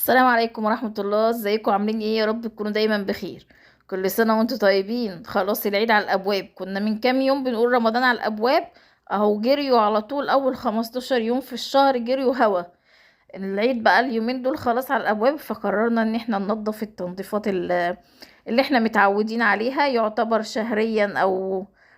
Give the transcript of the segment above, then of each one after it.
السلام عليكم ورحمة الله. ازيكم عاملين ايه؟ يا رب تكونوا دايما بخير. كل سنة وانتم طيبين. خلاص العيد على الابواب. كنا من كام يوم بنقول رمضان على الابواب، اهو جريوا على طول. اول 15 يوم في الشهر جريوا هوا. العيد بقى اليومين دول خلاص على الابواب، فقررنا ان احنا ننظف التنظيفات اللي احنا متعودين عليها. يعتبر شهريا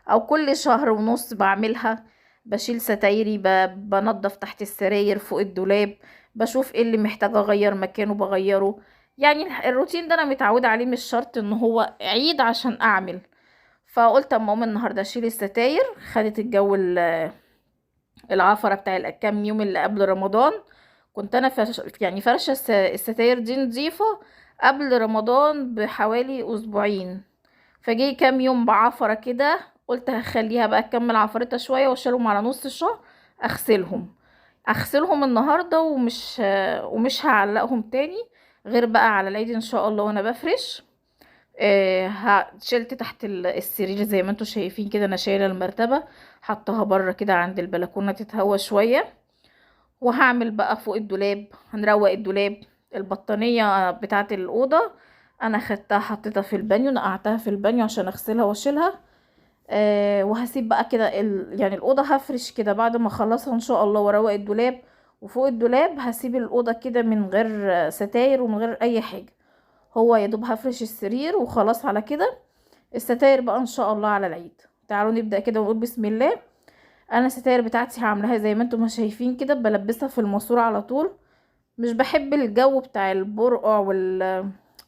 او كل شهر ونص بعملها. بشيل ستايري، بنضف تحت السراير، فوق الدولاب، بشوف ايه اللي محتاجه اغير مكانه بغيره. يعني الروتين ده انا متعوده عليه، مش شرط ان هو عيد عشان اعمل. فقلت اما اقوم النهارده اشيل الستاير. خدت الجو العفره بتاع الكام يوم اللي قبل رمضان. كنت انا يعني فرشه الستاير دي نظيفه قبل رمضان بحوالي اسبوعين. فجي كام يوم بعفرة كده، قلت هخليها بقى اكمل عفرتها شوية واشيلهم على نص الشهر. اغسلهم النهاردة، ومش هعلقهم تاني غير بقى على العيد ان شاء الله وانا بفرش. شلت تحت السرير زي ما انتوا شايفين كده. انا شايله المرتبة، حطها بره كده عند البلكونة تتهوى شوية. وهعمل بقى فوق الدولاب، هنروق الدولاب. البطانية بتاعت الأوضة انا خدتها حطيتها في البانيو، نقعتها في البانيو عشان اغسلها واشيلها. وهسيب بقى كده يعني الأوضة هفرش كده بعد ما اخلصها ان شاء الله واروق الدولاب. وفوق الدولاب هسيب الأوضة كده من غير ستاير ومن غير اي حاجة. هو يا دوب هفرش السرير وخلاص على كده. الستاير بقى ان شاء الله على العيد. تعالوا نبدأ كده ونقول بسم الله. انا الستاير بتاعتي هعملها زي ما انتم ما شايفين كده، بلبسها في الماسورة على طول. مش بحب الجو بتاع البرقع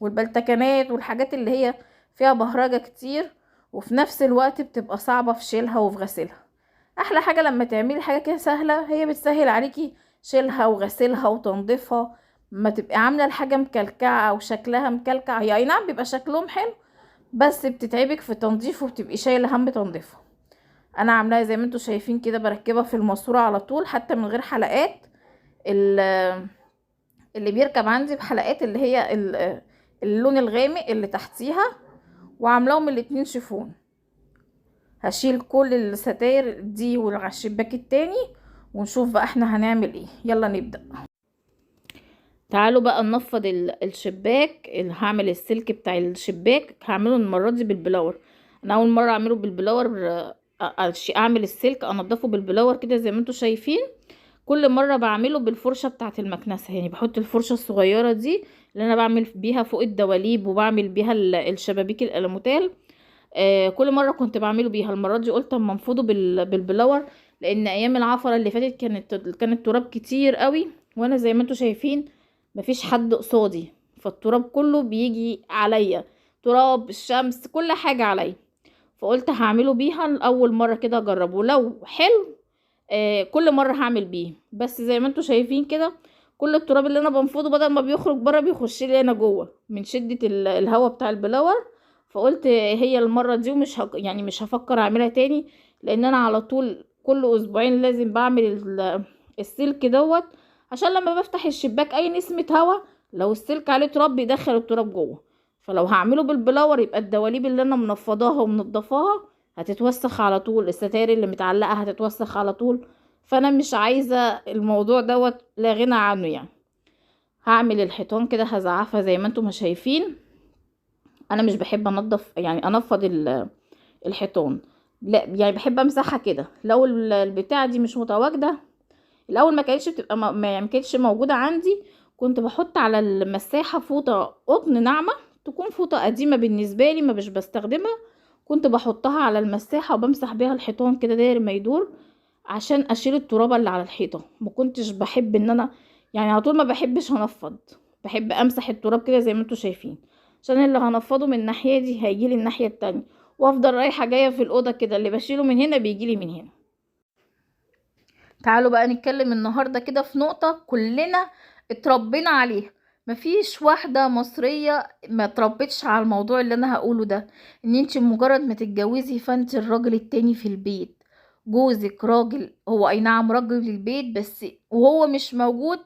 والبلتكنات والحاجات اللي هي فيها بهرجة كتير، وفي نفس الوقت بتبقى صعبة في شيلها وفي غسيلها. احلى حاجة لما تعملي حاجة كده سهلة، هي بتسهل عليكي شيلها وغسيلها وتنظيفها. ما تبقى عاملة الحاجة مكلكعة او شكلها مكلكع، هي اي نعم بيبقى شكلهم حلو، بس بتتعبك في تنظيف وبتبقي شايلة هم تنظيفها. انا عاملاها زي ما انتوا شايفين كده، بركبها في الماسورة على طول حتى من غير حلقات. اللي بيركب عندي بحلقات اللي هي اللون الغامق اللي تحتيها، وعاملاهم الاتنين شيفون. هشيل كل الستاير دي وعلى الشباك التاني، ونشوف بقى احنا هنعمل ايه. يلا نبدأ. تعالوا بقى ننفض الشباك. اللي هعمل السلك بتاع الشباك هعمله المرة دي بالبلور. انا اول مرة اعمله بالبلور. اعمل السلك انضفه بالبلور كده زي ما انتوا شايفين. كل مرة بعمله بالفرشة بتاعة المكنسة، يعني بحط الفرشة الصغيرة دي اللي انا بعمل بيها فوق الدواليب وبعمل بيها الشبابيك الالموتال. كل مرة كنت بعمله بيها. المرة دي قلت اما انفضه بالبلور، لان ايام العفرة اللي فاتت كانت تراب كتير قوي، وانا زي ما انتوا شايفين مفيش حد قصادي، فالتراب كله بيجي عليا. تراب الشمس كل حاجة عليا. فقلت هعمله بيها اول مرة كده اجربه، لو حلو كل مرة هعمل بيه. بس زي ما انتوا شايفين كده، كل التراب اللي انا بنفضه بدل ما بيخرج بره بيخش لي انا جوه من شدة الهواء بتاع البلور. فقلت هي المرة دي، ومش يعني مش هفكر اعملها تاني، لان انا على طول كل اسبوعين لازم بعمل السلك دوت، عشان لما بفتح الشباك اي نسمة هوا لو السلك عليه تراب بيدخل التراب جوه. فلو هعمله بالبلور يبقى الدواليب اللي انا منفضاها ومنضفاها هتتوسخ على طول، الستاير اللي متعلقة هتتوسخ على طول. فانا مش عايزة الموضوع دوت، لا غنى عنه يعني. هعمل الحيطان كده هزعفها زي ما انتم ما شايفين. انا مش بحب انضف يعني انفض الحيطان، لا يعني بحب امسحها كده. لو البتاعة دي مش متواجدة، الاول ما كانتش بتبقى يعني ما كانتش موجودة عندي، كنت بحط على المساحة فوطة قطن ناعمة، تكون فوطة قديمة بالنسبة لي ما مش بستخدمها. كنت بحطها على المساحة وبمسح بيها الحيطان كده داير ما يدور، عشان اشيل الترابة اللي على الحيطة. ما كنتش بحب ان انا يعني على طول ما بحبش هنفض، بحب امسح التراب كده زي ما انتوا شايفين، عشان اللي هنفضه من الناحية دي هيجيلي الناحية التانية، وافضل رايحة جاية في الأوضة كده، اللي بشيله من هنا بيجيلي من هنا. تعالوا بقى نتكلم النهاردة كده في نقطة كلنا اتربينا عليها. مفيش واحدة مصرية ما تربتش على الموضوع اللي انا هقوله ده. ان انت مجرد ما تتجوزي فانت الراجل التاني في البيت. جوزك راجل، هو اي نعم راجل البيت، بس وهو مش موجود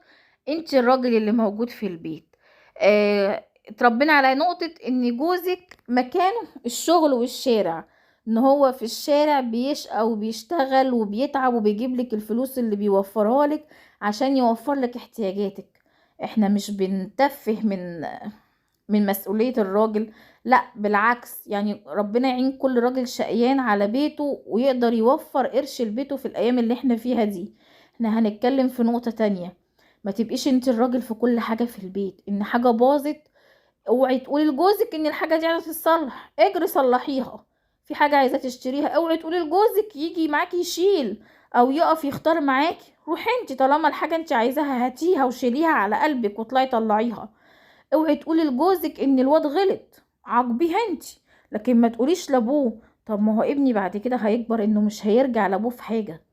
انت الراجل اللي موجود في البيت. اتربينا على نقطة ان جوزك مكانه الشغل والشارع، ان هو في الشارع بيشقى وبيشتغل وبيتعب وبيجيب لك الفلوس اللي بيوفرها لك عشان يوفر لك احتياجاتك. احنا مش بنتفه من مسؤولية الراجل، لا بالعكس، يعني ربنا يعين كل راجل شقيان على بيته ويقدر يوفر قرش لبيته في الايام اللي احنا فيها دي. احنا هنتكلم في نقطة تانية. ما تبقيش انت الراجل في كل حاجة في البيت، ان حاجة باظت اوعي تقولي لجوزك ان الحاجة دي عايزة تتصلح، اجري صلحيها. في حاجة عايزة تشتريها اوعي تقولي لجوزك يجي معاكي يشيل او يقف يختار معاكي، روحي انت طالما الحاجة انت عايزاها هاتيها وشيليها على قلبك واطلعي طلعيها. اوعي تقولي لجوزك ان الواد غلط، عاقبيها انت. لكن ما تقوليش لابوه. طب ما هو ابني بعد كده هيكبر انه مش هيرجع لابوه في حاجة،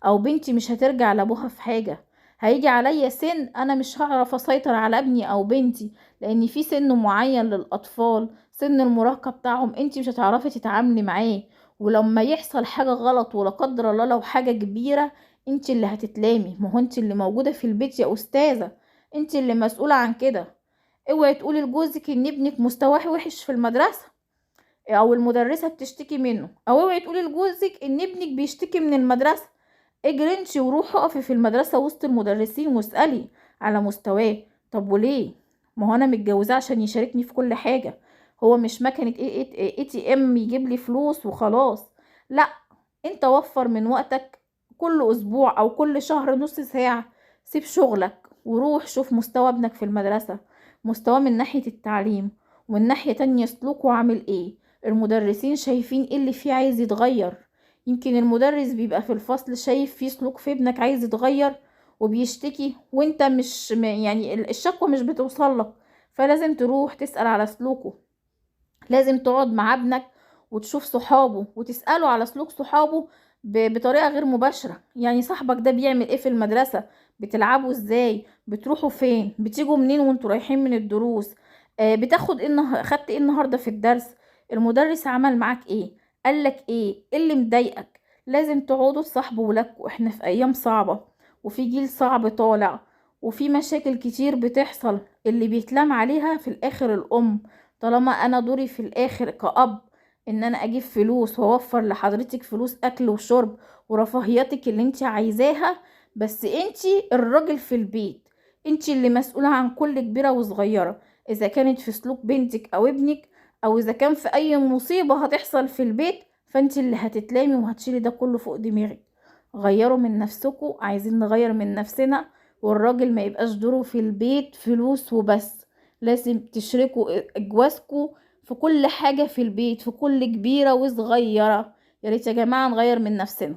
او بنتي مش هترجع لابوها في حاجة. هيجي عليا سن انا مش هعرف اسيطر على ابني او بنتي، لان في سن معين للاطفال، سن المراهقة بتاعهم انتي مش هتعرفي تتعاملي معاه. ولما يحصل حاجة غلط ولا قدر الله لو حاجة كبيرة، انتي اللي هتتلامي. ما هو انتي اللي موجودة في البيت يا استاذة، انتي اللي مسؤولة عن كده. اوعي تقولي لجوزك ان ابنك مستواه وحش في المدرسة او المدرسة بتشتكي منه، او اوعي تقولي لجوزك ان ابنك بيشتكي من المدرسة. اجري انتي وروحي اقفي في المدرسة وسط المدرسين واسألي على مستواه. طب وليه؟ ما هو انا متجوزاه عشان يشاركني في كل حاجة، هو مش مكنة اي تي ام يجيب لي فلوس وخلاص. لا، انت وفر من وقتك، كل اسبوع او كل شهر نص ساعة سيب شغلك وروح شوف مستوى ابنك في المدرسة، مستواه من ناحية التعليم، ومن ناحية تانية سلوكه عامل ايه، المدرسين شايفين ايه اللي فيه عايز يتغير. يمكن المدرس بيبقى في الفصل شايف فيه سلوك في ابنك عايز يتغير وبيشتكي، وانت مش يعني الشكوى مش بتوصل لك، فلازم تروح تسأل على سلوكه. لازم تقعد مع ابنك وتشوف صحابه وتسأله على سلوك صحابه بطريقة غير مباشرة. يعني صاحبك ده بيعمل ايه في المدرسة، بتلعبوا ازاي، بتروحوا فين، بتيجوا منين وانتوا رايحين من الدروس، بتاخد ايه خدت ايه النهاردة في الدرس، المدرس عمل معاك ايه، قالك ايه اللي مضايقك. لازم تقعدوا تصاحبوا ولادكوا، احنا في ايام صعبة وفي جيل صعب طالع، وفي مشاكل كتير بتحصل اللي بيتلام عليها في الاخر الام. طالما انا دوري في الاخر كأب ان انا اجيب فلوس واوفر لحضرتك فلوس اكل وشرب ورفاهياتك اللي انت عايزاها، بس انت الراجل في البيت، انت اللي مسؤولة عن كل كبيرة وصغيرة، اذا كانت في سلوك بنتك او ابنك، او اذا كان في اي مصيبة هتحصل في البيت، فانت اللي هتتلامي وهتشيلي ده كله فوق دماغك. غيروا من نفسكم، عايزين نغير من نفسنا، والراجل ما يبقاش دوره في البيت فلوس وبس، لازم تشركوا جوازكوا في كل حاجة في البيت، في كل كبيرة وصغيرة. يا ريت يا جماعة نغير من نفسنا.